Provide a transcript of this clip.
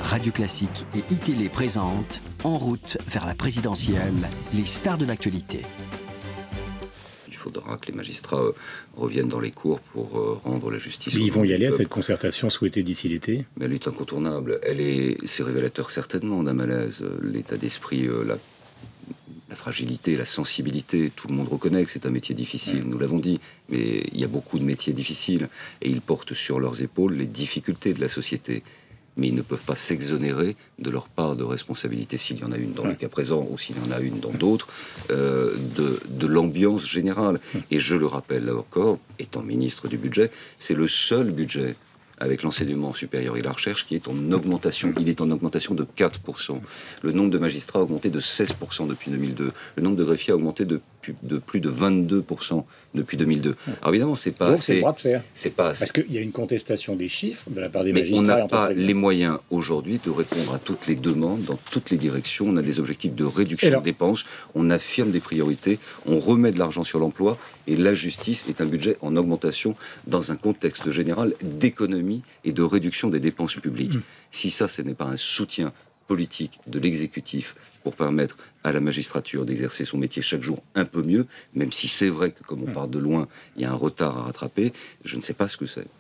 Radio Classique et iTélé présentent En route vers la présidentielle, les stars de l'actualité. Il faudra que les magistrats reviennent dans les cours pour rendre la justice. Mais ils vont y aller à cette concertation souhaitée d'ici l'été? Mais elle est incontournable. C'est révélateur certainement d'un malaise. L'état d'esprit, la fragilité, la sensibilité, tout le monde reconnaît que c'est un métier difficile, nous l'avons dit, mais il y a beaucoup de métiers difficiles et ils portent sur leurs épaules les difficultés de la société. Mais ils ne peuvent pas s'exonérer de leur part de responsabilité, s'il y en a une dans le cas présent ou s'il y en a une dans d'autres, de l'ambiance générale. Et je le rappelle là encore, étant ministre du budget, c'est le seul budget avec l'enseignement supérieur et la recherche qui est en augmentation. Il est en augmentation de 4%. Le nombre de magistrats a augmenté de 16% depuis 2002. Le nombre de greffiers a augmenté de plus de 22% depuis 2002. Alors évidemment, c'est pas donc assez. C'est bras de fer. C'est pas assez. Parce qu'il y a une contestation des chiffres de la part des Mais magistrats. on n'a pas les moyens aujourd'hui de répondre à toutes les demandes dans toutes les directions. On a des objectifs de réduction de dépenses. On affirme des priorités. On remet de l'argent sur l'emploi. Et la justice est un budget en augmentation dans un contexte général d'économie et de réduction des dépenses publiques. Si ça, ce n'est pas un soutien politique de l'exécutif pour permettre à la magistrature d'exercer son métier chaque jour un peu mieux, même si c'est vrai que comme on part de loin, il y a un retard à rattraper, je ne sais pas ce que c'est.